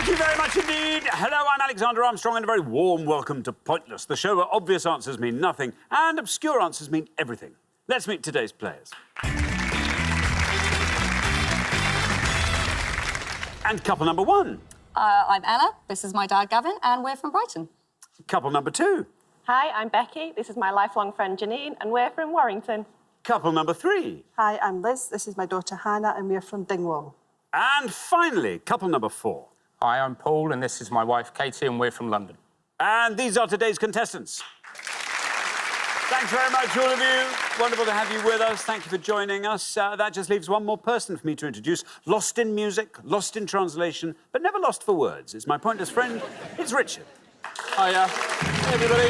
you very much indeed. Hello, I'm Alexander Armstrong, and a very warm welcome to Pointless, the show where obvious answers mean nothing and obscure answers mean everything. Let's meet today's players. And couple number one. I'm Ella, this is my dad Gavin, and we're from Brighton. Couple number two. Hi, I'm Becky, this is my lifelong friend Janine, and we're from Warrington. Couple number three. Hi, I'm Liz, this is my daughter Hannah, and we're from Dingwall. And finally, couple number four. Hi, I'm Paul, and this is my wife Katie, and we're from London. And these are today's contestants. Thanks very much, all of you. Wonderful to have you with us. Thank you for joining us. That just leaves one more person for me to introduce. Lost in music, lost in translation, but never lost for words. It's my pointless friend, it's Richard. Hiya. Hey, everybody.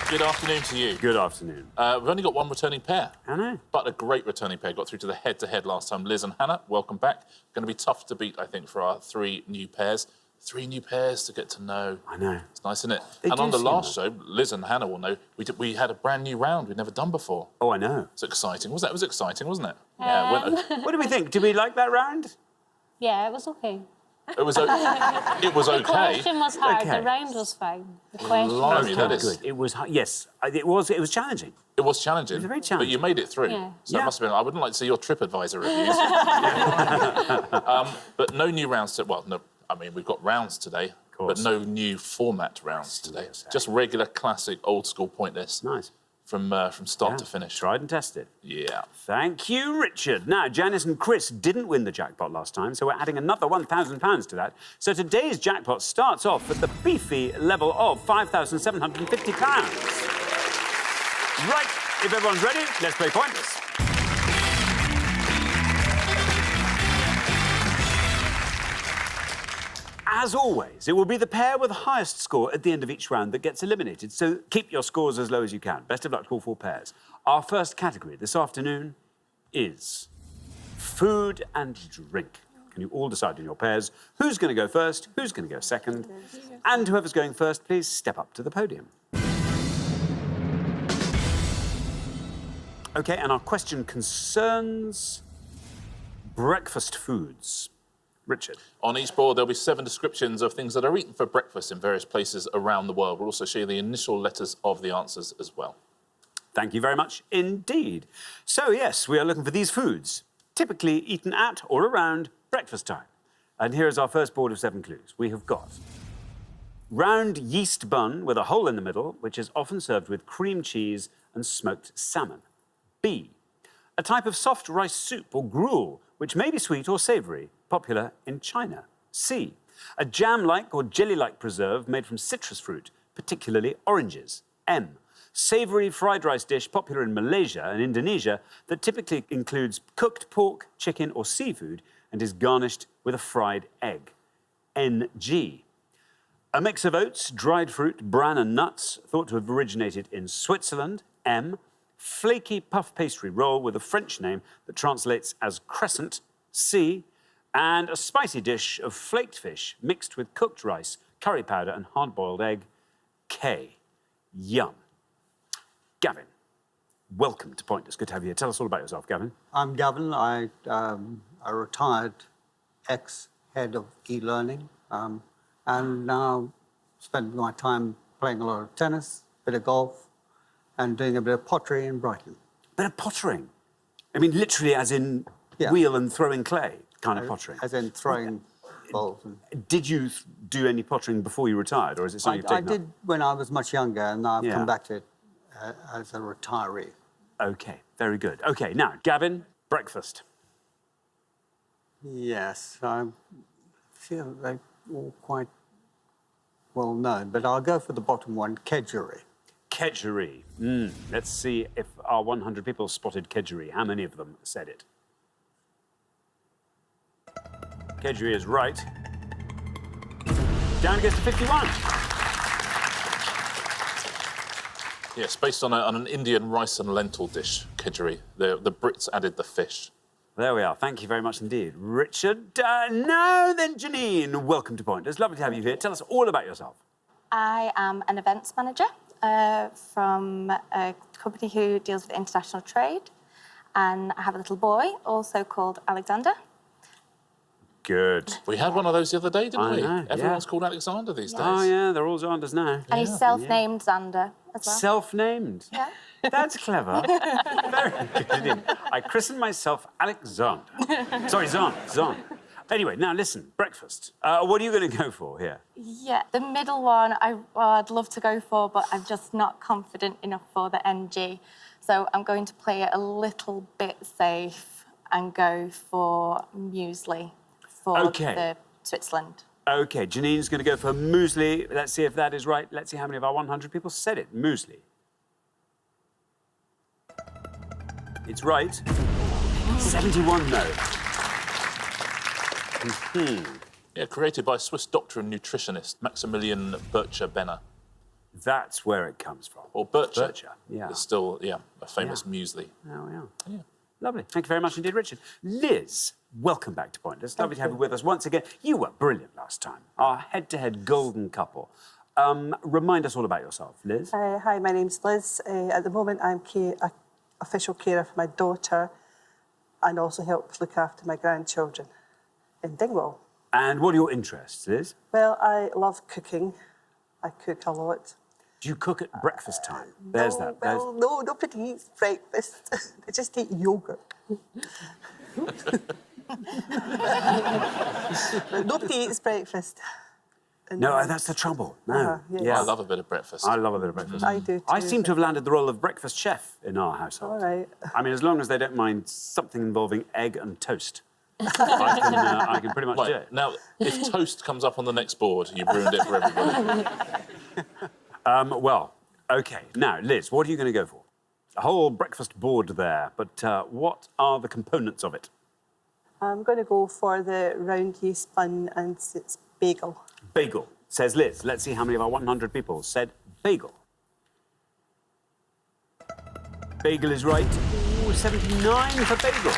Good afternoon to you. Good afternoon. We've only got one returning pair. I know. But a great returning pair. Got through to the head-to-head last time. Liz and Hannah, welcome back. Going to be tough to beat, I think, for our three new pairs. Three new pairs to get to know. I know. It's nice, isn't it? They and do on the seem last show, Liz and Hannah will know, we had a brand new round we'd never done before. Oh, I know. It's exciting. It was exciting, wasn't it? What do we think? Did we like that round? Yeah, it was okay. It was okay. The question was hard, Okay. the round was fine. The question Blimey, was that hard. is- Good. It was, yes, it was challenging. It was challenging. It was very But challenging. you made it through. Yeah. So Yeah. it must have been... I wouldn't like to see your TripAdvisor reviews. But no new rounds... Well, no, I mean, we've got rounds today, but no new format rounds today. Just regular, classic, old-school Pointless. Nice. From start to finish. Tried and tested. Yeah. Thank you, Richard. Now, Janice and Chris didn't win the jackpot last time, so we're adding another £1,000 to that. So today's jackpot starts off at the beefy level of £5,750. Right, if everyone's ready, let's play Pointless. As always, it will be the pair with the highest score at the end of each round that gets eliminated, so keep your scores as low as you can. Best of luck to all four pairs. Our first category this afternoon is food and drink. Can you all decide in your pairs who's going to go first, who's going to go second, and whoever's going first, please step up to the podium. OK, and our question concerns breakfast foods. Richard. On each board, there'll be 7 descriptions of things that are eaten for breakfast in various places around the world. We'll also show you the initial letters of the answers as well. Thank you very much indeed. So, yes, we are looking for these foods, typically eaten at or around breakfast time. And here is our first board of 7 clues. We have got round yeast bun with a hole in the middle, which is often served with cream cheese and smoked salmon. B, a type of soft rice soup or gruel, which may be sweet or savoury, popular in China. C, a jam-like or jelly-like preserve made from citrus fruit, particularly oranges. M, savoury fried rice dish popular in Malaysia and Indonesia that typically includes cooked pork, chicken or seafood and is garnished with a fried egg. NG, a mix of oats, dried fruit, bran and nuts, thought to have originated in Switzerland. M, flaky puff pastry roll with a French name that translates as crescent. C, and a spicy dish of flaked fish mixed with cooked rice, curry powder and hard-boiled egg. K, yum. Gavin, welcome to Pointless. Good to have you here. Tell us all about yourself, Gavin. I'm Gavin. I retired ex-head of e-learning and now spend my time playing a lot of tennis, a bit of golf and doing a bit of pottery in Brighton. Bit of pottering? I mean, literally as in wheel and throwing clay kind of pottering? As in throwing balls. Did you do any pottering before you retired, or is it something you've taken I did when I was much younger, and now I've Yeah. come back to it as a retiree. OK, very good. OK, now, Gavin, breakfast. Yes, I feel they're all quite well known, but I'll go for the bottom one, kedgeree. Kedgeree. Let's see if our 100 people spotted kedgeree. How many of them said it? Kedgeree is right. Down goes to 51. Yes, based on an Indian rice and lentil dish, kedgeree. The Brits added the fish. There we are. Thank you very much indeed. Richard. Now then, Janine, welcome to Point. It's lovely to have you here. Tell us all about yourself. I am an events manager from a company who deals with international trade, and I have a little boy also called Alexander. Good. We had one of those the other day, didn't I we? know, Everyone's yeah. called Alexander these days. Oh, yeah, they're all Xanders now. And he's self-named Xander as well. Self-named. Yeah. That's clever. Very good indeed. I christened myself Alexander. Sorry, Zan. Anyway, now listen, breakfast. What are you going to go for here? Yeah, the middle one I'd love to go for, but I'm just not confident enough for the NG. So I'm going to play it a little bit safe and go for muesli for the Switzerland. OK, Janine's going to go for muesli. Let's see if that is right. Let's see how many of our 100 people said it. Muesli. It's right. 71 no. Yeah, created by Swiss doctor and nutritionist Maximilian Bircher-Benner. That's where it comes from. Or Bircher. Bircher, yeah. It's still, a famous muesli. There we are. Yeah. Lovely. Thank you very much indeed, Richard. Liz, welcome back to Pointless. Lovely to have you with us once again. You were brilliant last time. Our head-to-head golden couple. Remind us all about yourself, Liz. Hi, my name's Liz. At the moment, I'm official carer for my daughter and also help look after my grandchildren in Dingwall. And what are your interests, Liz? Well, I love cooking. I cook a lot. Do you cook at breakfast time? There's no, that. Well, no, nobody eats breakfast. They just eat yogurt. Nobody eats breakfast. No, that's the trouble. No. yeah. I love a bit of breakfast. I love a bit of breakfast. I do too. I seem to have landed the role of breakfast chef in our household. All right. I mean, as long as they don't mind something involving egg and toast, I can pretty much do it. Now, if toast comes up on the next board, you've ruined it for everybody. Well, OK. Now, Liz, what are you going to go for? A whole breakfast board there, but what are the components of it? I'm going to go for the round yeast bun and it's bagel. Bagel, says Liz. Let's see how many of our 100 people said bagel. Bagel is right. Ooh, 79 for bagel.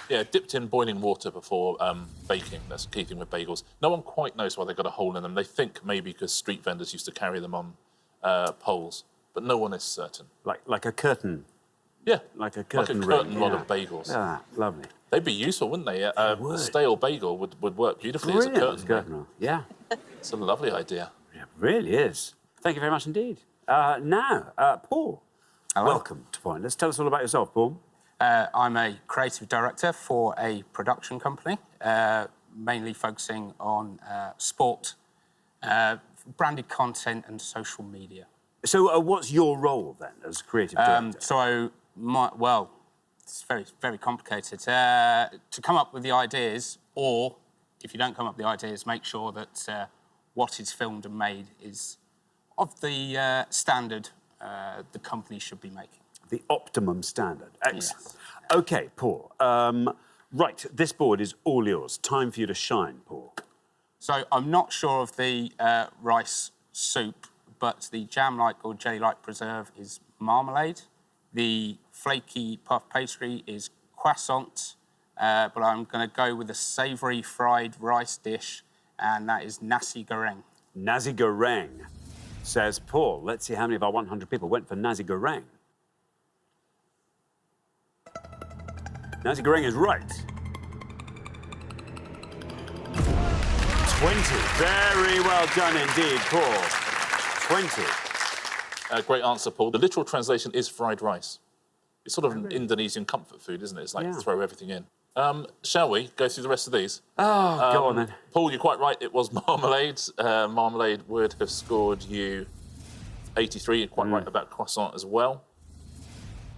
Yeah, dipped in boiling water before baking. That's the key thing with bagels. No one quite knows why they got a hole in them. They think maybe because street vendors used to carry them on poles, but no one is certain. Like a curtain. Yeah, Like a curtain like a curtain ring, rod yeah. of bagels. Ah, lovely. They'd be useful, wouldn't they? A would. stale bagel would work beautifully as a Brilliant, curtain. curtain roll. Yeah. It's a lovely idea. It really is. Thank you very much indeed. Now, Paul, welcome to Pointless. Tell us all about yourself, Paul. I'm a creative director for a production company, mainly focusing on sport, branded content and social media. So what's your role then as creative director? It's very, very complicated. To come up with the ideas, or if you don't come up with the ideas, make sure that what is filmed and made is of the standard the company should be making. The optimum standard. Excellent. Yes. OK, Paul. Right, this board is all yours. Time for you to shine, Paul. So I'm not sure of the rice soup, but the jam-like or jelly-like preserve is marmalade. The flaky puff pastry is croissant, but I'm going to go with a savoury fried rice dish, and that is nasi goreng. Nasi goreng, says Paul. Let's see how many of our 100 people went for nasi goreng. Nasi goreng is right. 20. Very well done indeed, Paul. 20. Great answer, Paul. The literal translation is fried rice. It's sort of an Indonesian comfort food, isn't it? It's like throw everything in. Shall we go through the rest of these? Oh, go on then. Paul, you're quite right. It was marmalade. Marmalade would have scored you 83. You're quite right about croissant as well.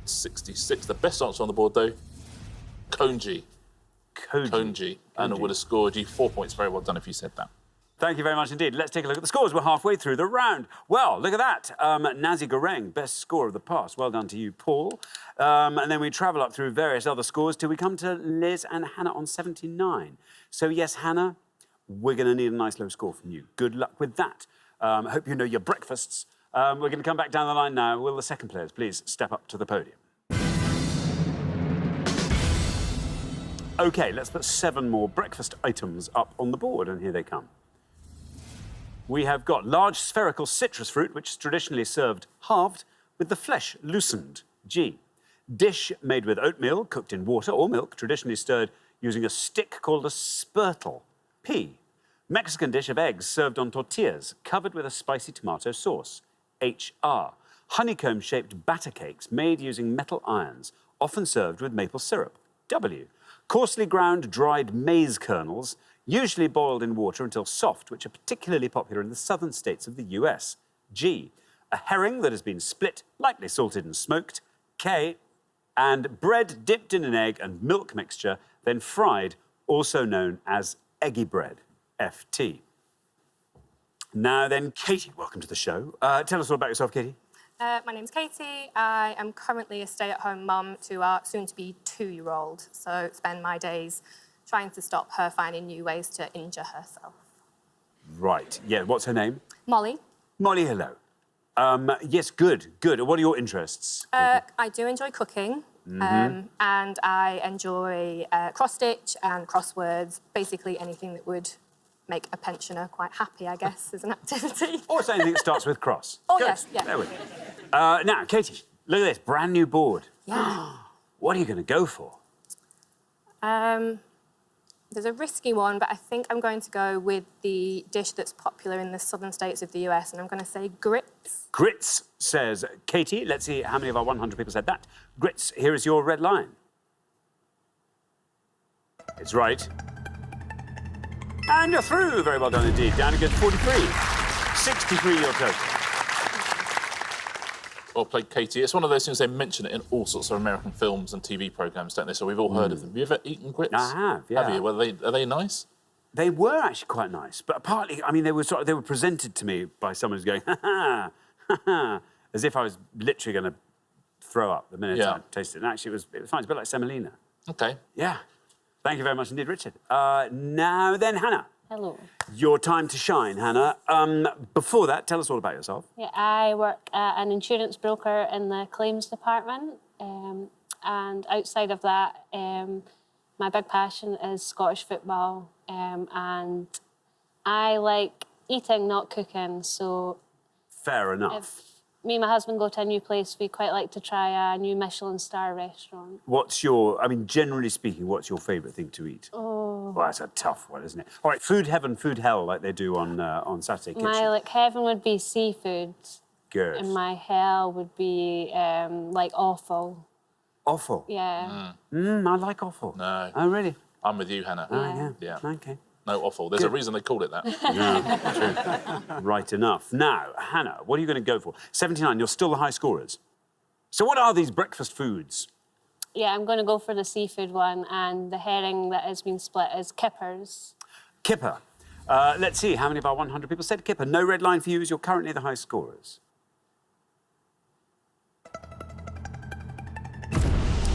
66. The best answer on the board, though, congee. Congee. And it would have scored you 4 points. Very well done if you said that. Thank you very much indeed. Let's take a look at the scores. We're halfway through the round. Well, look at that. Nasi goreng, best score of the past. Well done to you, Paul. And then we travel up through various other scores till we come to Liz and Hannah on 79. So, yes, Hannah, we're going to need a nice low score from you. Good luck with that. Hope you know your breakfasts. We're going to come back down the line now. Will the second players please step up to the podium? OK, let's put 7 more breakfast items up on the board, and here they come. We have got large spherical citrus fruit, which is traditionally served halved with the flesh loosened. G. Dish made with oatmeal, cooked in water or milk, traditionally stirred using a stick called a spurtle. P. Mexican dish of eggs served on tortillas, covered with a spicy tomato sauce. HR. Honeycomb-shaped batter cakes made using metal irons, often served with maple syrup. W. Coarsely ground dried maize kernels, usually boiled in water until soft, which are particularly popular in the southern states of the US. G. A herring that has been split, lightly salted and smoked. K. And bread dipped in an egg and milk mixture, then fried, also known as eggy bread. FT. Now then, Katie, welcome to the show. Tell us all about yourself, Katie. My name's Katie. I am currently a stay-at-home mum to our soon-to-be 2-year-old, so spend my days trying to stop her finding new ways to injure herself. Right. Yeah, what's her name? Molly. Molly, hello. Yes, good. What are your interests? I do enjoy cooking, and I enjoy cross-stitch and crosswords, basically anything that would make a pensioner quite happy, I guess, as an activity. Or anything that starts with cross. Oh, Good. yes, yeah. There we go. Now, Katie, look at this, brand new board. Yeah. What are you going to go for? There's a risky one, but I think I'm going to go with the dish that's popular in the southern states of the US, and I'm going to say grits. Grits, says Katie. Let's see how many of our 100 people said that. Grits, here is your red line. It's right. And you're through. Very well done indeed. Down against 43. 63 your total. Well played, Katie. It's one of those things they mention it in all sorts of American films and TV programmes, don't they? So we've all heard of them. Have you ever eaten grits? I have, yeah. Have you? Are they nice? They were actually quite nice, but partly, I mean, they were presented to me by someone who's going, ha ha, ha ha, as if I was literally going to throw up the minute I tasted it. And actually, it was fine. It's a bit like semolina. OK. Yeah. Thank you very much indeed, Richard. Now then, Hannah. Hello. Your time to shine, Hannah. Before that, tell us all about yourself. Yeah, I work at an insurance broker in the claims department, and outside of that, my big passion is Scottish football, and I like eating, not cooking. So, Fair enough. if me and my husband go to a new place, we quite like to try a new Michelin star restaurant. Generally speaking, what's your favourite thing to eat? Oh. Well, that's a tough one, isn't it? All right, food heaven, food hell, like they do on Saturday Kitchen. My heaven would be seafood, Good. and my hell would be offal. Offal? Yeah. I like offal. No. Oh, really? I'm with you, Hannah. Oh, Yeah. OK. No offal. There's a reason they called it that. True. Right enough. Now, Hannah, what are you going to go for? 79, you're still the high scorers. So what are these breakfast foods? Yeah, I'm going to go for the seafood one, and the herring that has been split is kippers. Kipper. Let's see, how many of our 100 people said kipper? No red line for you as you're currently the high scorers.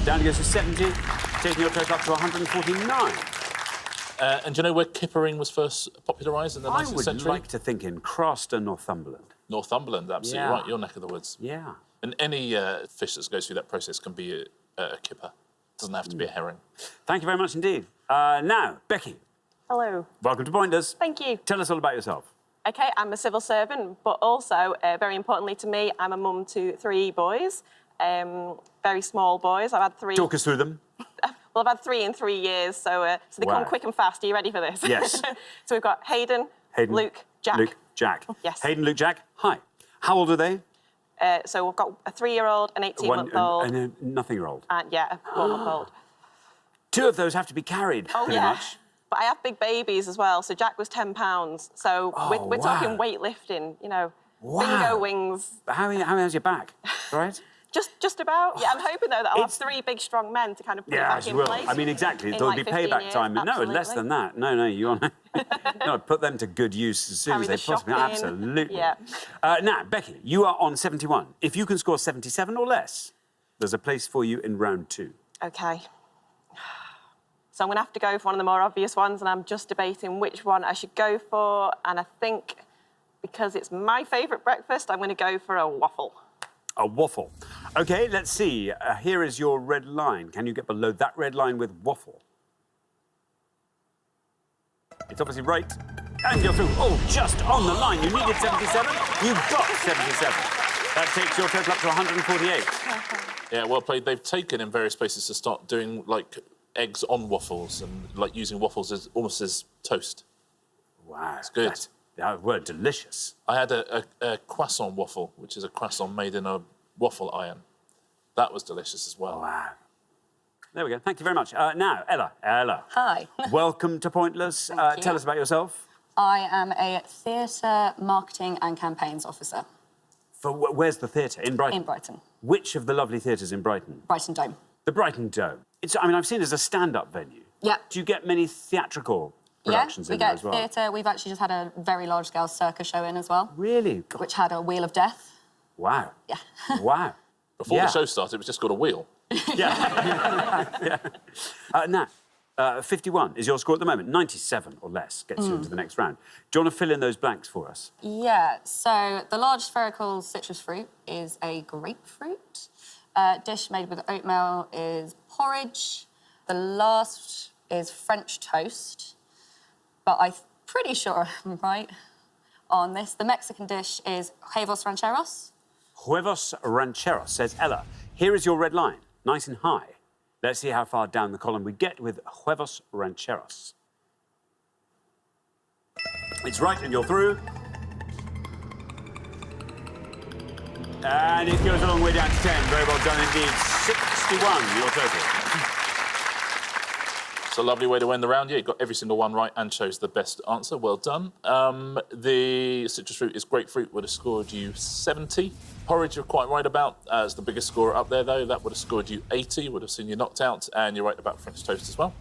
Down goes to 70, taking your total up to 149. And do you know where kippering was first popularised in the 19th I would century? like to think in Craster, Northumberland. Northumberland, absolutely Yeah. right. Your neck of the woods. Yeah. And any fish that goes through that process can be a kipper. Doesn't have to be a herring. Thank you very much indeed. Now, Becky, Hello. welcome to Pointers. Thank you. Tell us all about yourself. OK, I'm a civil servant, but also, very importantly to me, I'm a mum to 3 boys, very small boys. I've had 3... Talk us through them. Well, I've had 3 in 3 years, so they Wow. come quick and fast. Are you ready for this? Yes. So we've got Hayden, Luke, Jack. Luke, Jack. Yes. Hayden, Luke, Jack. Hi. How old are they? So we've got a 3-year-old, an 18-month-old, and a nothing-year-old. and yeah, a 4-month-old. 2 of those have to be carried, Oh, pretty yeah. much. But I have big babies as well. So Jack was 10 pounds. So we're wow. talking weightlifting, you know, Wow. bingo wings. How's your back? All right? Just about. Yeah, I'm hoping, though, that I'll have It's- 3 big, strong men to kind of put it Yeah, back you in will. place. I mean, exactly. in There'll like be 15 payback years. time. No, less Absolutely. than that. No, you want to put them to good use as soon Carry as they the possibly. shopping. Absolutely. Yeah. Now, Becky, you are on 71. If you can score 77 or less, there's a place for you in round 2. OK. So I'm going to have to go for one of the more obvious ones, and I'm just debating which one I should go for. And I think because it's my favourite breakfast, I'm going to go for a waffle. A waffle. OK, let's see. Here is your red line. Can you get below that red line with waffle? It's obviously right. And you're through. Oh, just on the line. You needed 77. You got 77. That takes your total up to 148. Yeah, well played. They've taken in various places to start doing, like, eggs on waffles and like using waffles as almost as toast. Wow. It's good. That were delicious. I had a croissant waffle, which is a croissant made in a waffle iron. That was delicious as well. Wow. There we go. Thank you very much. Now, Ella. Hi. Welcome to Pointless. you. Tell us about yourself. I am a theatre marketing and campaigns officer Where's the theatre? In Brighton? in Brighton, Which of the lovely theatres in Brighton? Brighton Dome. The Brighton Dome. I've seen it as a stand-up venue. Yeah. Do you get many theatrical productions Yeah, we in there get as well? theatre. We've actually just had a very large-scale circus show in as well, Really? which had a Wheel of Death. Wow. Yeah. Wow. Before Yeah. the show started, it was just got a wheel. Yeah. Now, 51 is your score at the moment. 97 or less gets you into the next round. Do you want to fill in those blanks for us? Yeah, so the large spherical citrus fruit is a grapefruit. Dish made with oatmeal is porridge. The last is French toast, but I'm pretty sure I'm right on this. The Mexican dish is huevos rancheros. Huevos rancheros, says Ella. Here is your red line, nice and high. Let's see how far down the column we get with huevos rancheros. It's right and you're through. And it goes a long way down to 10. Very well done indeed. 61, your total. It's a lovely way to end the round. Yeah, you got every single one right and chose the best answer. Well done. The citrus fruit is grapefruit, would have scored you 70. Porridge, you're quite right about. As the biggest scorer up there, though, that would have scored you 80, would have seen you knocked out. And you're right about French toast as well.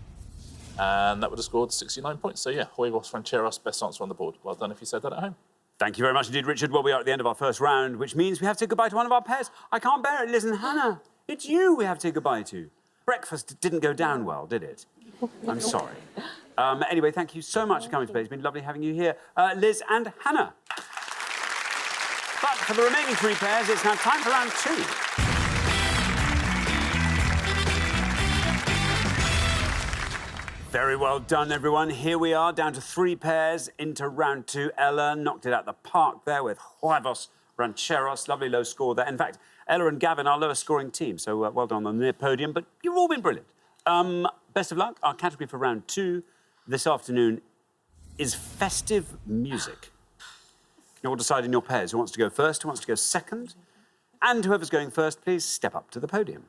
And that would have scored 69 points. So, yeah, huevos rancheros, best answer on the board. Well done if you said that at home. Thank you very much indeed, Richard. Well, we are at the end of our first round, which means we have to say goodbye to one of our pairs. I can't bear it, Liz and Hannah. It's you we have to say goodbye to. Breakfast didn't go down well, did it? I'm sorry. Anyway, thank you so much for coming today. It's been lovely having you here, Liz and Hannah. But for the remaining three pairs, it's now time for round two. Very well done, everyone. Here we are, down to three pairs into round two. Ella knocked it out the park there with huevos rancheros. Lovely low score there. In fact, Ella and Gavin, our lowest scoring team, so well done on the near podium, but you've all been brilliant. Best of luck. Our category for round two this afternoon is festive music. You're all deciding your pairs. Who wants to go first, who wants to go second? And whoever's going first, please step up to the podium.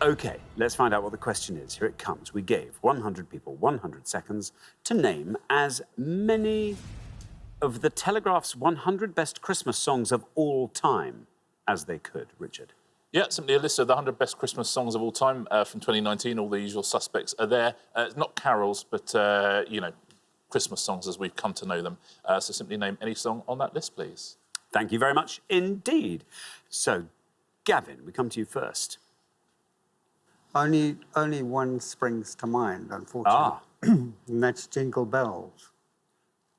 OK, let's find out what the question is. Here it comes. We gave 100 people 100 seconds to name as many of the Telegraph's 100 best Christmas songs of all time as they could. Richard. Yeah, simply a list of the 100 best Christmas songs of all time from 2019. All the usual suspects are there. Not carols, but, you know, Christmas songs as we've come to know them. So simply name any song on that list, please. Thank you very much indeed. So, Gavin, we come to you first. Only one springs to mind, unfortunately. And that's Jingle Bells.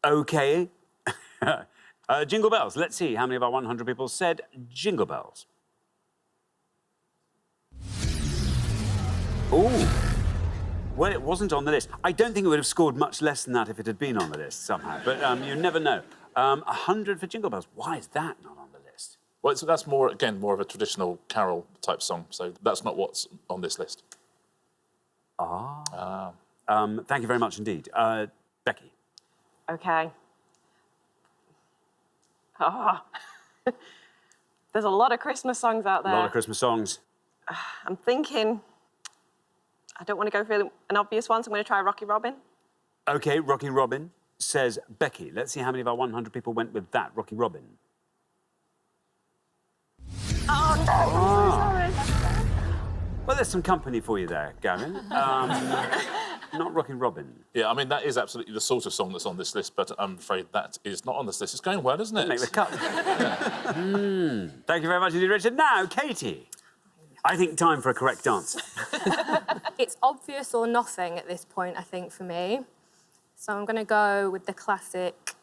OK. Jingle Bells. Let's see how many of our 100 people said Jingle Bells. Ooh. Well, it wasn't on the list. I don't think it would have scored much less than that if it had been on the list somehow. But you never know. 100 for Jingle Bells. Why is that not on the list? Well, that's more, again, more of a traditional carol-type song, so that's not what's on this list. Thank you very much indeed. Becky. OK. Oh. There's a lot of Christmas songs out there. A lot of Christmas songs. I'm thinking... I don't want to go for an obvious one, so I'm going to try Rocky Robin. OK, Rocky Robin, says Becky. Let's see how many of our 100 people went with that, Rocky Robin. Oh, no, I'm so sorry. Well, there's some company for you there, Gavin. Not Rocky Robin. Yeah, I mean, that is absolutely the sort of song that's on this list, but I'm afraid that is not on this list. It's going well, isn't it? Make the cut. Thank you very much indeed, Richard. Now, Katie. I think time for a correct answer. It's obvious or nothing at this point, I think, for me. So I'm going to go with the classic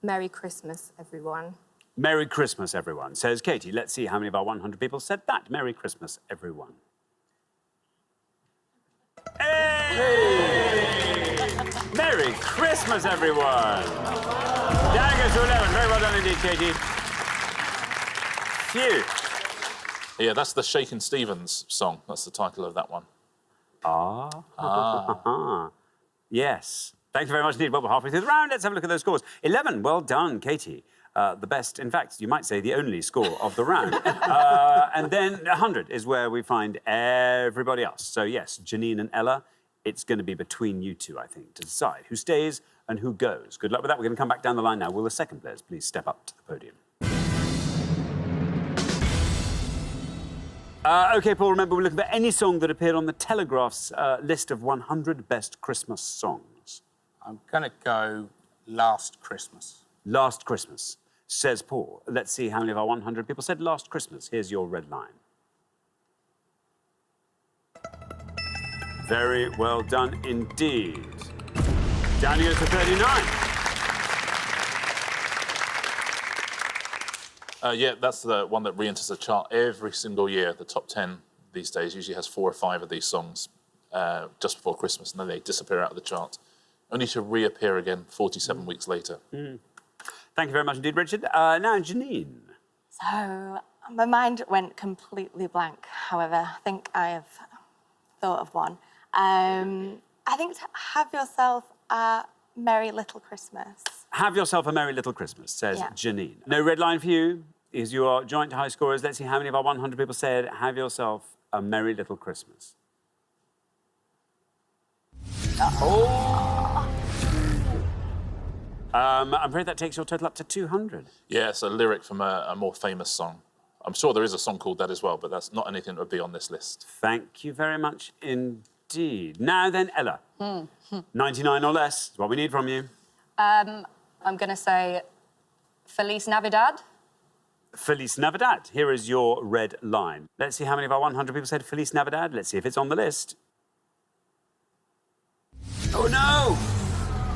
Merry Christmas, everyone. Merry Christmas, everyone, says Katie. Let's see how many of our 100 people said that. Merry Christmas, everyone. Hey! Merry Christmas, everyone. Down goes to 11. Very well done indeed, Katie. you. Yeah, that's the Shakin' Stevens song. That's the title of that one. Yes. Thank you very much indeed. Well, we're halfway through the round. Let's have a look at those scores. 11. Well done, Katie. The best, in fact, you might say the only score of the round. And then 100 is where we find everybody else. So, yes, Janine and Ella, it's going to be between you two, I think, to decide who stays and who goes. Good luck with that. We're going to come back down the line now. Will the second players please step up to the podium? OK, Paul, remember, we're looking for any song that appeared on the Telegraph's list of 100 best Christmas songs. I'm going to go Last Christmas. Last Christmas, says Paul. Let's see how many of our 100 people said Last Christmas. Here's your red line. Very well done indeed. Down you go to 39. Yeah, that's the one that re-enters the chart every single year. The top 10 these days usually has 4 or 5 of these songs just before Christmas, and then they disappear out of the chart, only to reappear again 47 weeks later. Thank you very much indeed, Richard. Now, Janine. So, my mind went completely blank. However, I think I have thought of one. I think to have yourself a Merry Little Christmas. Have yourself a Merry Little Christmas, says Yeah. Janine. No red line for you. Is your joint high scorers. Let's see how many of our 100 people said, have yourself a Merry Little Christmas. I'm afraid that takes your total up to 200. Yeah, it's a lyric from a more famous song. I'm sure there is a song called that as well, but that's not anything that would be on this list. Thank you very much indeed. Now then, Ella. 99 or less is what we need from you. I'm going to say Feliz Navidad. Feliz Navidad. Here is your red line. Let's see how many of our 100 people said Feliz Navidad. Let's see if it's on the list. Oh, no!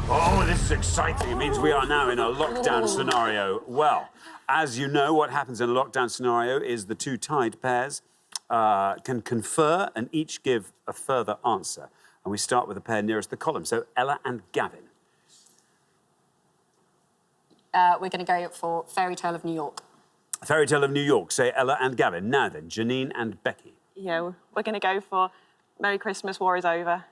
Oh, this is exciting. It means we are now in a lockdown scenario. Well, as you know, what happens in a lockdown scenario is the two tied pairs can confer and each give a further answer. And we start with the pair nearest the column. So, Ella and Gavin. We're going to go for Fairy Tale of New York. Fairy Tale of New York, say Ella and Gavin. Now then, Janine and Becky. Yeah, we're going to go for Merry Christmas, War is Over.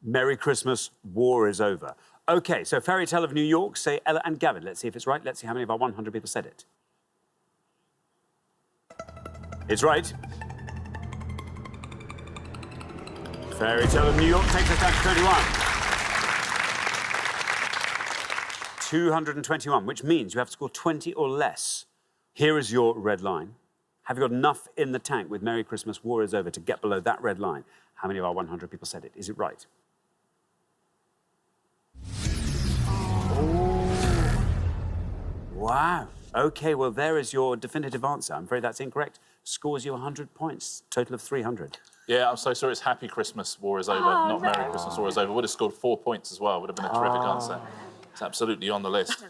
Merry Christmas, War is Over. OK, so Fairy Tale of New York, say Ella and Gavin. Let's see if it's right. Let's see how many of our 100 people said it. It's right. Fairy Tale of New York takes us down to 31. 221, which means you have to score 20 or less. Here is your red line. Have you got enough in the tank with Merry Christmas, War is Over to get below that red line? How many of our 100 people said it? Is it right? Oh. Wow. OK, well, there is your definitive answer. I'm afraid that's incorrect. Scores you 100 points, total of 300. Yeah, I'm so sorry. It's Happy Christmas, War is Over, not Merry Christmas, War is Over. Would have scored 4 points as well. Would have been a terrific answer. It's absolutely on the list.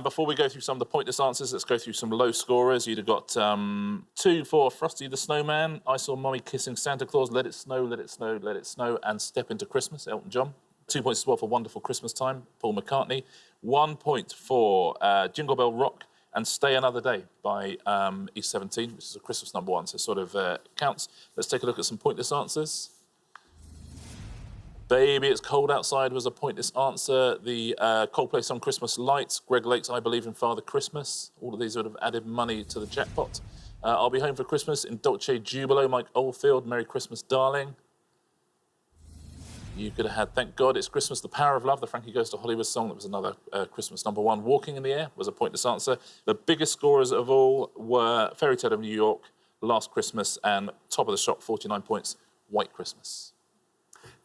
Before we go through some of the pointless answers, let's go through some low scorers. You'd have got 2 for Frosty the Snowman, I Saw Mommy Kissing Santa Claus, Let It Snow, Let It Snow, Let It Snow, and Step Into Christmas, Elton John. 2 points as well for Wonderful Christmas Time, Paul McCartney. 1 point for Jingle Bell Rock and Stay Another Day by E17, which is a Christmas #1, so sort of counts. Let's take a look at some pointless answers. Baby, It's Cold Outside was a pointless answer. The Coldplay song Christmas Lights, Greg Lake's I Believe in Father Christmas. All of these would have added money to the jackpot. I'll Be Home for Christmas in Dolce Jubilo, Mike Oldfield, Merry Christmas Darling. You could have had Thank God It's Christmas, The Power of Love, the Frankie Goes to Hollywood song. That was another Christmas #1. Walking in the Air was a pointless answer. The biggest scorers of all were Fairy Tale of New York, Last Christmas, and top of the shop, 49 points, White Christmas.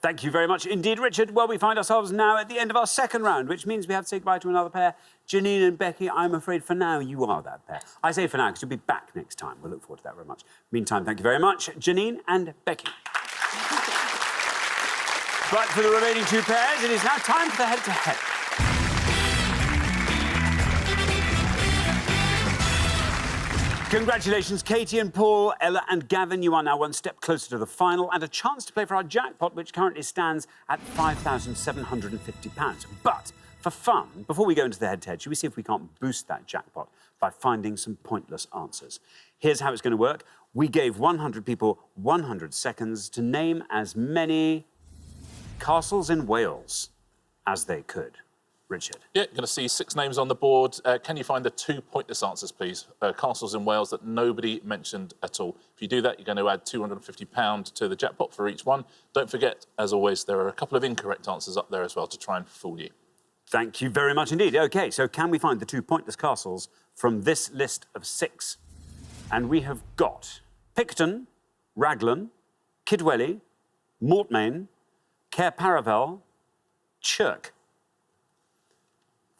Thank you very much indeed, Richard. Well, we find ourselves now at the end of our second round, which means we have to say goodbye to another pair. Janine and Becky, I'm afraid for now you are that pair. I say for now because you'll be back next time. We'll look forward to that very much. Meantime, thank you very much, Janine and Becky. But for the remaining 2 pairs, it is now time for the head-to-head. Congratulations, Katie and Paul, Ella and Gavin. You are now 1 step closer to the final and a chance to play for our jackpot, which currently stands at £5,750. But for fun, before we go into the head-to-head, should we see if we can't boost that jackpot by finding some pointless answers? Here's how it's going to work. We gave 100 people 100 seconds to name as many castles in Wales as they could. Richard. Yeah, going to see 6 names on the board. Can you find the 2 pointless answers, please? Castles in Wales that nobody mentioned at all. If you do that, you're going to add £250 to the jackpot for each one. Don't forget, as always, there are a couple of incorrect answers up there as well to try and fool you. Thank you very much indeed. OK, so can we find the 2 pointless castles from this list of 6? And we have got Picton, Raglan, Kidwelly, Mortmain, Caer Paravel, Chirk.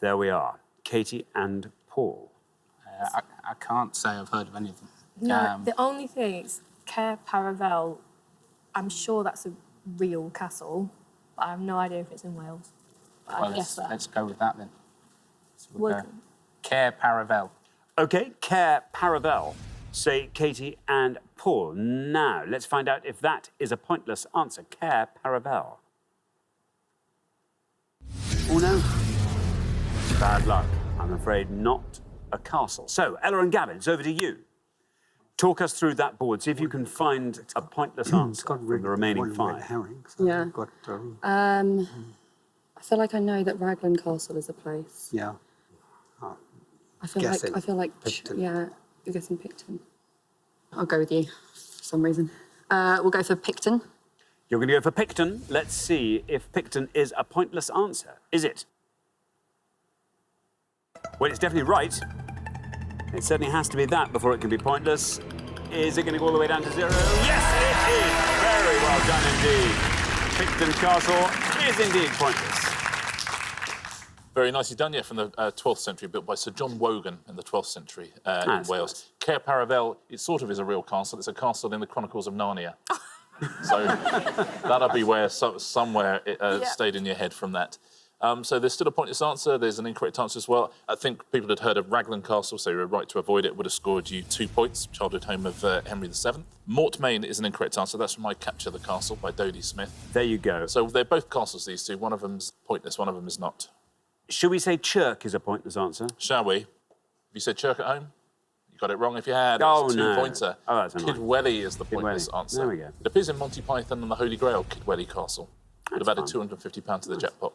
There we are. Katie and Paul. I can't say I've heard of any of them. No, the only thing is Caer Paravel. I'm sure that's a real castle, but I have no idea if it's in Wales. But Well, I guess that. let's go with that then. So we'll Well, go Caer Paravel. OK, Caer Paravel, say Katie and Paul. Now, let's find out if that is a pointless answer. Caer Paravel. Oh, no. Bad luck. I'm afraid not a castle. So, Ella and Gavin, it's over to you. Talk us through that board. See if you can find a pointless answer from the remaining 5. Herrings. Yeah. Got, I feel like I know that Raglan Castle is a place. yeah. I feel Guessing Picton. yeah, you're guessing Picton. I'll go with you for some reason. We'll go for Picton. You're going to go for Picton. Let's see if Picton is a pointless answer. Is it? Well, it's definitely right. It certainly has to be that before it can be pointless. Is it going to go all the way down to 0? Yes, it is! Very well done indeed. Picton Castle is indeed pointless. Very nicely done, yeah, from the 12th century, built by Sir John Wogan in the 12th century in Wales. Caer Paravel, it sort of is a real castle. It's a castle in the Chronicles of Narnia. So that'll be where somewhere it stayed in your head from that. So there's still a pointless answer. There's an incorrect answer as well. I think people had heard of Raglan Castle, so you were right to avoid it. Would have scored you 2 points, childhood home of Henry VII. Mortmain is an incorrect answer. That's from I Capture the Castle by Dodie Smith. There you go. So they're both castles, these two. One of them's pointless, one of them is not. Should we say Chirk is a pointless answer? Shall we? Have you said Chirk at home? You got it wrong if you had. Oh, It's a no. two-pointer. Oh, that's annoying. Kidwelly is the pointless answer. There we go. It appears in Monty Python and the Holy Grail, Kidwelly Castle. Would have added fun. £250 to the jackpot.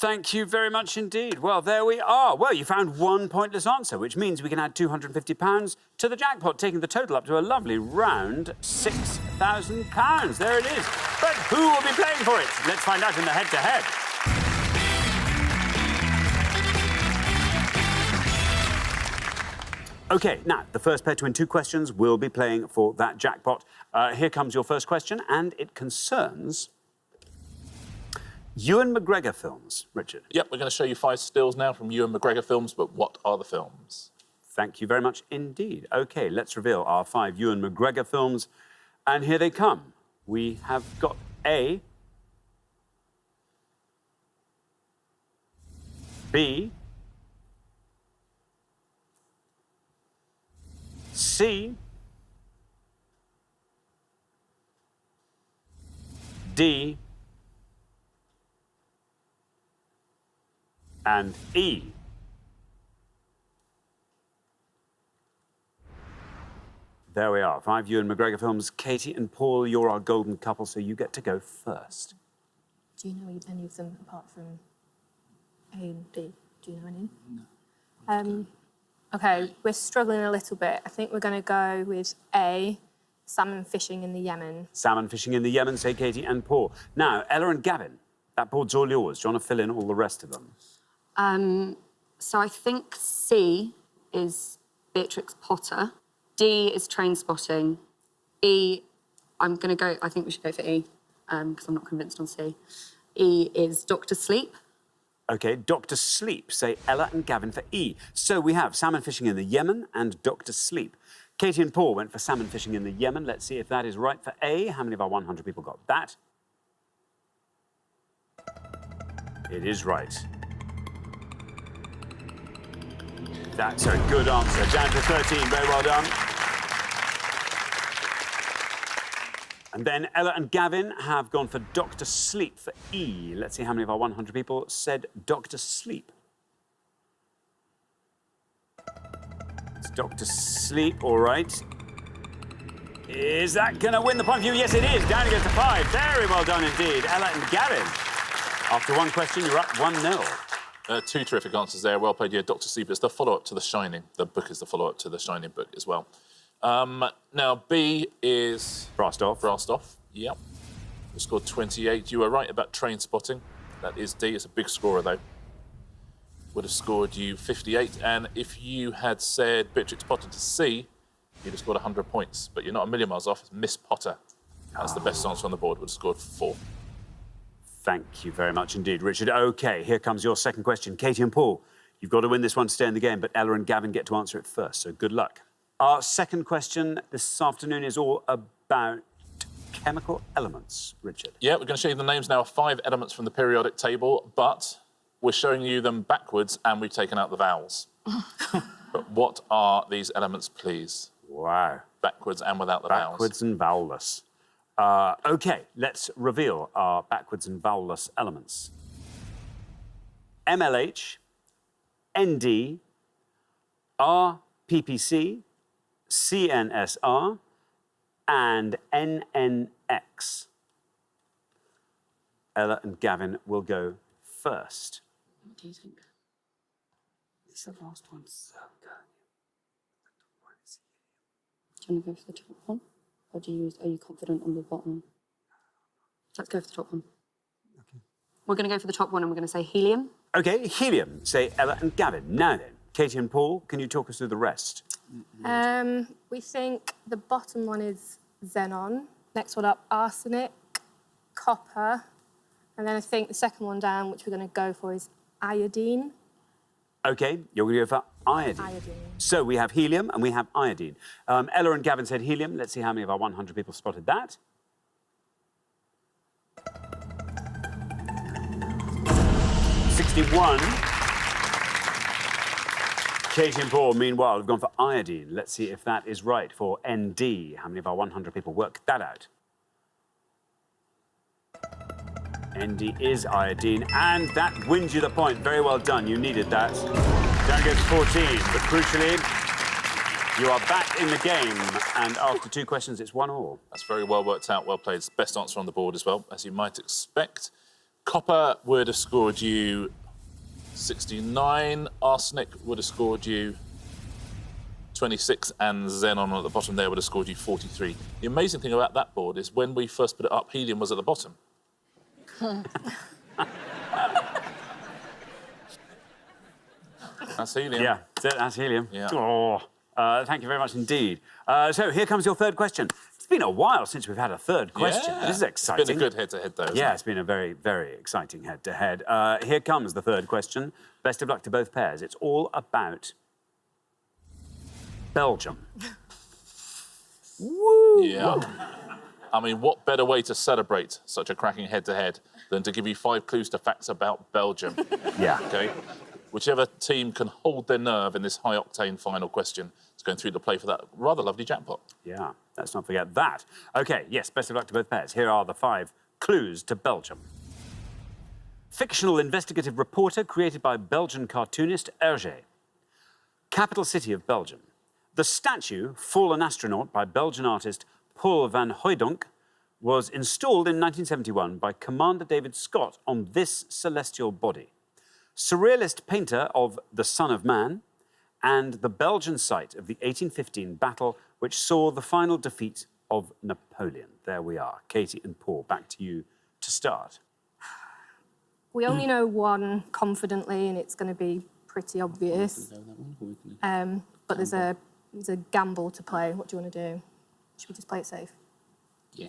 Thank you very much indeed. Well, there we are. Well, you found 1 pointless answer, which means we can add £250 to the jackpot, taking the total up to a lovely round £6,000. There it is. But who will be playing for it? Let's find out in the head-to-head. OK, now, the first pair to win 2 questions will be playing for that jackpot. Here comes your first question, and it concerns Ewan McGregor films. Richard. Yep, we're going to show you 5 stills now from Ewan McGregor films, but what are the films? Thank you very much indeed. OK, let's reveal our 5 Ewan McGregor films, and here they come. We have got A, B, C, D, and E. There we are. 5 Ewan McGregor films. Katie and Paul, you're our golden couple, so you get to go first. Do you know any of them apart from A and B? Do you know any? No. OK, we're struggling a little bit. I think we're going to go with A, salmon fishing in the Yemen. Salmon fishing in the Yemen, say Katie and Paul. Now, Ella and Gavin, that board's all yours. Do you want to fill in all the rest of them? So I think C is Beatrix Potter. D is Train Spotting. E, I think we should go for E, because I'm not convinced on C. E is Dr. Sleep. OK, Dr. Sleep, say Ella and Gavin for E. So we have salmon fishing in the Yemen and Dr. Sleep. Katie and Paul went for salmon fishing in the Yemen. Let's see if that is right for A. How many of our 100 people got that? It is right. That's a good answer. Down to 13. Very well done. And then Ella and Gavin have gone for Dr. Sleep for E. Let's see how many of our 100 people said Dr. Sleep. It's Dr. Sleep, all right. Is that going to win the point for you? Yes, it is. Down it goes to 5. Very well done indeed. Ella and Gavin. After one question, you're up 1-0. Two terrific answers there. Well played. Yeah, Dr. Sleep is the follow-up to The Shining. The book is the follow-up to The Shining book as well. Now, B is... Brastoff. Brastoff, yep. You scored 28. You were right about Train Spotting. That is D. It's a big scorer, though. Would have scored you 58. And if you had said Beatrix Potter to C, you'd have scored 100 points. But you're not a million miles off. It's Miss Potter. That's the best answer on the board. Would have scored 4. Thank you very much indeed, Richard. OK, here comes your second question. Katie and Paul, you've got to win this one to stay in the game, but Ella and Gavin get to answer it first, so good luck. Our second question this afternoon is all about chemical elements, Richard. Yeah, we're going to show you the names now of 5 elements from the periodic table, but we're showing you them backwards and we've taken out the vowels. But what are these elements, please? Wow. Backwards and without the vowels. Backwards and vowelless. OK, let's reveal our backwards and vowelless elements. MLH, ND, RPPC, CNSR, and NNX. Ella and Gavin will go first. What do you think? It's the last one. So good. Do you want to go for the top one? Or are you confident on the bottom one? Let's go for the top one. Okay. We're going to go for the top one and we're going to say helium. OK, helium, say Ella and Gavin. Now then, Katie and Paul, can you talk us through the rest? We think the bottom one is xenon. Next one up, arsenic, copper. And then I think the second one down, which we're going to go for, is iodine. OK, you're going to go for iodine. Iodine. So we have helium and we have iodine. Ella and Gavin said helium. Let's see how many of our 100 people spotted that. '61. Katie and Paul, meanwhile, have gone for iodine. Let's see if that is right for ND. How many of our 100 people worked that out? ND is iodine, and that wins you the point. Very well done. You needed that. Down goes 14, but crucially, you are back in the game, and after 2 questions, it's 1-1. That's very well worked out, well played. It's the best answer on the board as well, as you might expect. Copper would have scored you 69. Arsenic would have scored you 26, and xenon at the bottom there would have scored you 43. The amazing thing about that board is when we first put it up, helium was at the bottom. That's helium. Yeah, that's helium. Yeah. Oh, thank you very much indeed. So here comes your third question. It's been a while since we've had a third question. Yeah. This is exciting. It's been a good head-to-head, though, Yeah, it's been a very, very exciting head-to-head. Here comes the third question. Best of luck to both pairs. It's all about Belgium. Woo! Yeah. I mean, what better way to celebrate such a cracking head-to-head than to give you 5 clues to facts about Belgium? Yeah. OK? Whichever team can hold their nerve in this high-octane final question is going through to play for that rather lovely jackpot. Yeah, let's not forget that. OK, yes, best of luck to both pairs. Here are the 5 clues to Belgium. Fictional investigative reporter created by Belgian cartoonist Hergé. Capital city of Belgium. The statue, Fallen Astronaut, by Belgian artist Paul van Hooijdonk, was installed in 1971 by Commander David Scott on this celestial body. Surrealist painter of The Son of Man, and the Belgian site of the 1815 battle, which saw the final defeat of Napoleon. There we are. Katie and Paul, back to you to start. We only know one confidently, and it's going to be pretty obvious. But there's a gamble to play. What do you want to do? Should we just play it safe? Yeah.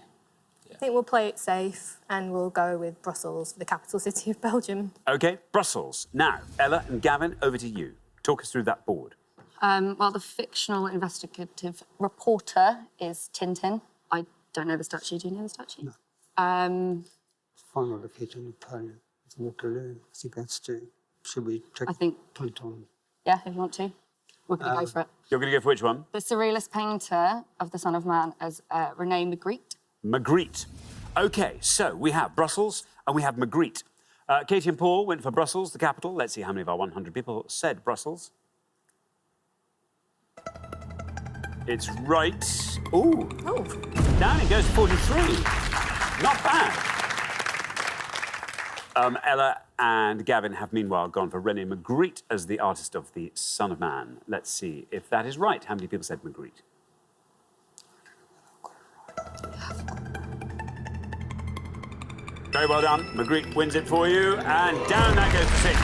I think we'll play it safe, and we'll go with Brussels, the capital city of Belgium. OK, Brussels. Now, Ella and Gavin, over to you. Talk us through that board. Well, the fictional investigative reporter is Tintin. I don't know the statue. Do you know the statue? No. Final defeat of Napoleon. It's Waterloo. I think that's two. Should we take I think. point on? Yeah, if you want to. We're going to go for it. You're going to go for which one? The surrealist painter of The Son of Man as René Magritte. Magritte. OK, so we have Brussels and we have Magritte. Katie and Paul went for Brussels, the capital. Let's see how many of our 100 people said Brussels. It's right. Ooh. Oh. Down it goes to 43. Not bad. Ella and Gavin have meanwhile gone for René Magritte as the artist of the Son of Man. Let's see if that is right. How many people said Magritte? Very well done. Magritte wins it for you. And down that goes to 6.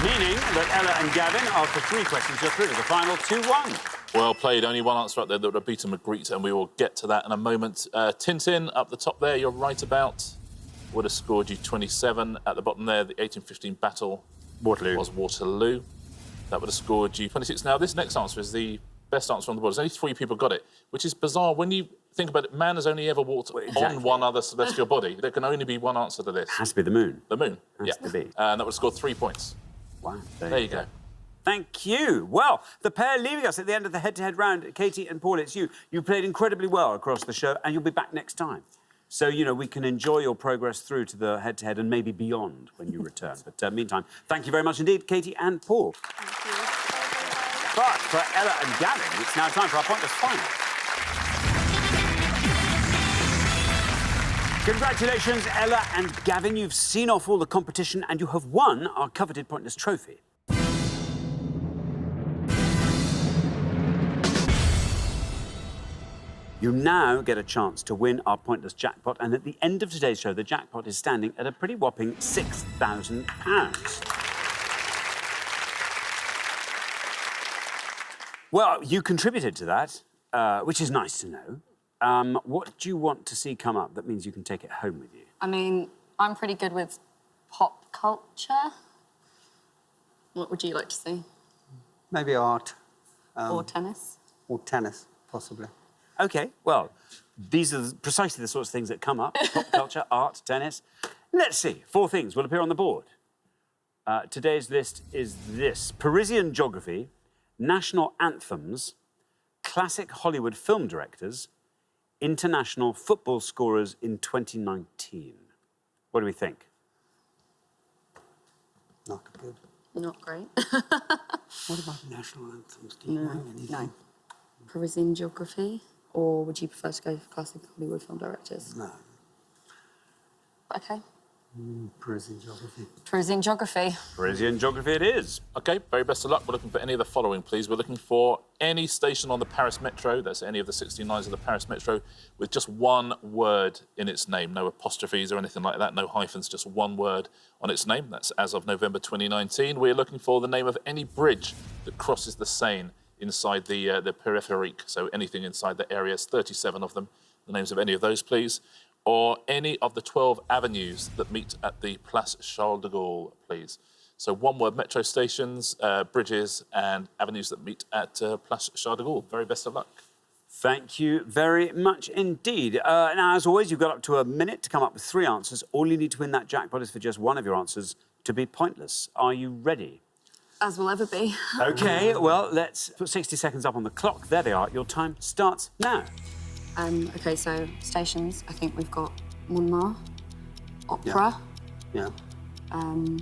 Meaning that Ella and Gavin, after 3 questions, you're through to the final 2-1. Well played. Only one answer right there that would have beaten Magritte, and we will get to that in a moment. Tintin up the top there, you're right about. Would have scored you 27. At the bottom there, the 1815 battle was Waterloo. That would have scored you 26. Now, this next answer is the best answer on the board. There's only 3 people got it, which is bizarre. When you think about it, man has only ever walked on one other celestial body. There can only be one answer to this. It has to be the moon. The moon, Has to be. And that would have scored 3 points. Wow. There you go. Thank you. Well, the pair leaving us at the end of the head-to-head round, Katie and Paul, it's you. You played incredibly well across the show, and you'll be back next time. So, you know, we can enjoy your progress through to the head-to-head and maybe beyond when you return. But meantime, thank you very much indeed, Katie and Paul. Thank you. But for Ella and Gavin, it's now time for our pointless final. Congratulations, Ella and Gavin. You've seen off all the competition and you have won our coveted pointless trophy. You now get a chance to win our pointless jackpot, and at the end of today's show, the jackpot is standing at a pretty whopping £6,000. Well, you contributed to that, which is nice to know. What do you want to see come up that means you can take it home with you? I mean, I'm pretty good with pop culture. What would you like to see? Maybe art. Or tennis? Or tennis, possibly. OK, well, these are precisely the sorts of things that come up. Pop culture, art, tennis. Let's see. 4 things will appear on the board. Today's list is this: Parisian geography, national anthems, classic Hollywood film directors, international football scorers in 2019. What do we think? Not good. Not great. What about national anthems? Do you know anything? No. Parisian geography? Or would you prefer to go for classic Hollywood film directors? No. OK. Parisian geography. Parisian geography. Parisian geography it is. OK, very best of luck. We're looking for any of the following, please. We're looking for any station on the Paris Metro, that's any of the 16 lines of the Paris Metro, with just one word in its name. No apostrophes or anything like that, no hyphens, just one word on its name. That's as of November 2019. We're looking for the name of any bridge that crosses the Seine inside the périphérique, so anything inside the areas, 37 of them, the names of any of those, please. Or any of the 12 avenues that meet at the Place Charles de Gaulle, please. So one-word metro stations, bridges and avenues that meet at Place Charles de Gaulle. Very best of luck. Thank you very much indeed. Now, as always, you've got up to a minute to come up with 3 answers. All you need to win that jackpot is for just one of your answers to be pointless. Are you ready? As will ever be. OK, well, let's put 60 seconds up on the clock. There they are. Your time starts now. OK, so stations, I think we've got Montmartre, Opera. Yeah. Kind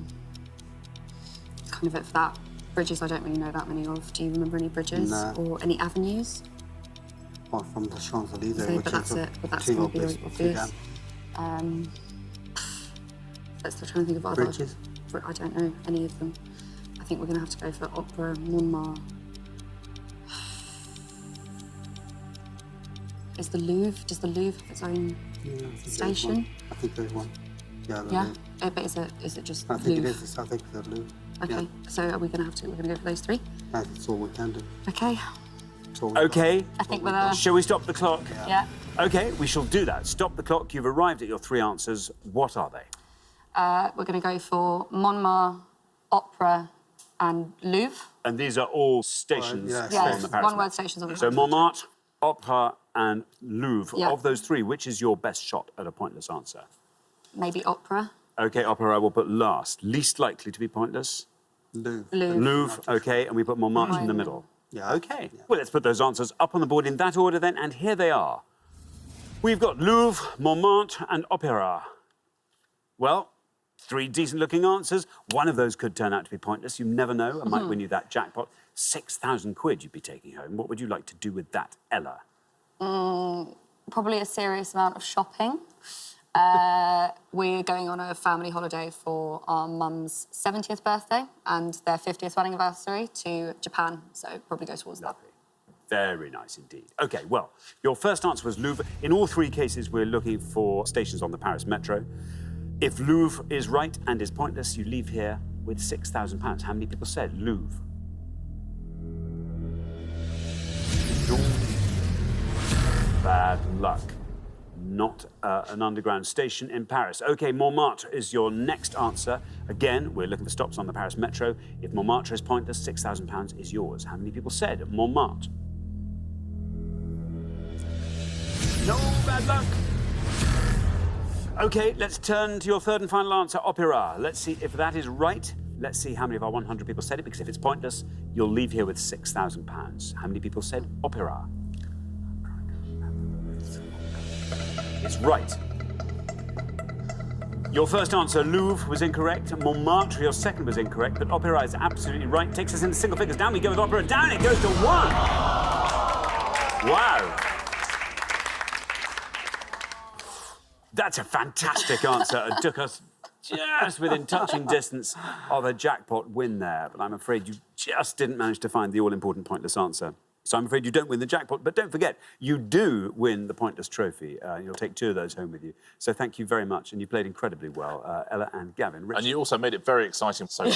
of it for that. Bridges, I don't really know that many of. Do you remember any bridges? No. Or any avenues? Apart from the Champs-Élysées, So, which but that's is it. But that's too going to be obvious. obvious. Let's still trying to think of other. Bridges? I don't know any of them. I think we're going to have to go for Opera, Montmartre. Does the Louvre have its own station? I think there's one. Yeah. Yeah? But is it just I think Louvre? it is. I think the Louvre. Okay, Yeah. so are we going to go for those 3? That's all we can do. Okay. That's all we OK. I think we're there. Shall we stop the clock? Yeah. OK, we shall do that. Stop the clock. You've arrived at your 3 answers. What are they? We're going to go for Montmartre, Opera and Louvre. And these are all stations yeah, on Yes, the Paris one-word Met. stations on the So Montmartre, Opera and Louvre. Yeah. Of those 3, which is your best shot at a pointless answer? Maybe Opera. OK, Opera I will put last. Least likely to be pointless? Louvre. Louvre, OK, and we put Montmartre in the middle. Yeah. OK. Well, let's put those answers up on the board in that order then, and here they are. We've got Louvre, Montmartre, and Opera. Well, 3 decent-looking answers. One of those could turn out to be pointless. You never know. I might win you that jackpot. 6,000 quid you'd be taking home. What would you like to do with that, Ella? Probably a serious amount of shopping. We're going on a family holiday for our mum's 70th birthday and their 50th wedding anniversary to Japan, so probably go towards that. Very nice indeed. OK, well, your first answer was Louvre. In all 3 cases, we're looking for stations on the Paris Metro. If Louvre is right and is pointless, you leave here with £6,000. How many people said Louvre? Bad luck. Not an underground station in Paris. OK, Montmartre is your next answer. Again, we're looking for stops on the Paris Metro. If Montmartre is pointless, £6,000 is yours. How many people said Montmartre? No, bad luck. OK, let's turn to your third and final answer, Opera. Let's see if that is right. Let's see how many of our 100 people said it, because if it's pointless, you'll leave here with £6,000. How many people said Opera? It's right. Your first answer, Louvre, was incorrect. Montmartre, your second, was incorrect, but Opera is absolutely right. Takes us into single figures. Down we go with Opera. Down it goes to 1. Wow. That's a fantastic answer. It took us just within touching distance of a jackpot win there, but I'm afraid you just didn't manage to find the all-important pointless answer. So I'm afraid you don't win the jackpot, but don't forget, you do win the pointless trophy. You'll take 2 of those home with you. So thank you very much, and you played incredibly well, Ella and Gavin. Richard. And you also made it very exciting, so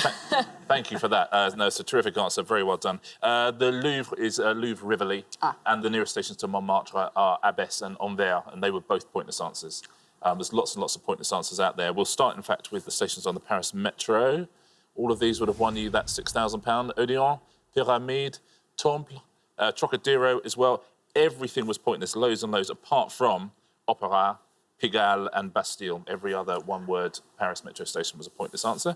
thank you for that. No, it's a terrific answer, very well done. The Louvre is Louvre Rivoli, and the nearest stations to Montmartre are Abbesse and Anvers, and they were both pointless answers. There's lots and lots of pointless answers out there. We'll start, in fact, with the stations on the Paris Metro. All of these would have won you that £6,000. Odeon, Pyramide, Temple, Trocadero as well. Everything was pointless, loads and loads, apart from Opera, Pigalle and Bastille. Every other one-word Paris Metro station was a pointless answer.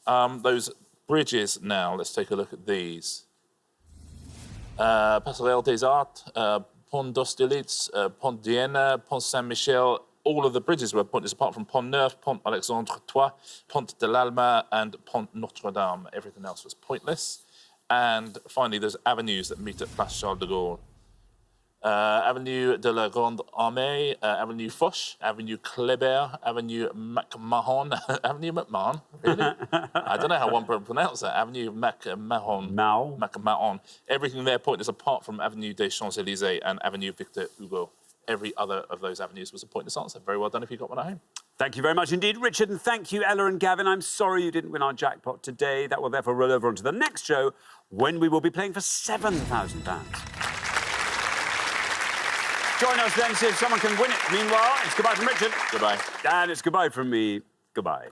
Those bridges now, let's take a look at these. Passerelle des Arts, Pont d'Austerlitz, Pont d'Iéna, Pont Saint-Michel. All of the bridges were pointless, apart from Pont Neuf, Pont Alexandre III, Pont de l'Alma and Pont Notre-Dame. Everything else was pointless. And finally, there's avenues that meet at Place Charles de Gaulle. Avenue de la Grande Armée, Avenue Foch, Avenue Kléber, Avenue MacMahon. Avenue MacMahon? Really? I don't know how one pronounces that. Avenue MacMahon. MacMahon. Everything there pointless apart from Avenue des Champs-Élysées and Avenue Victor Hugo. Every other of those avenues was a pointless answer. Very well done if you got one at home. Thank you very much indeed, Richard, and thank you, Ella and Gavin. I'm sorry you didn't win our jackpot today. That will therefore roll over onto the next show, when we will be playing for £7,000. Join us then, see if someone can win it. Meanwhile, it's goodbye from Richard. Goodbye. And it's goodbye from me. Goodbye.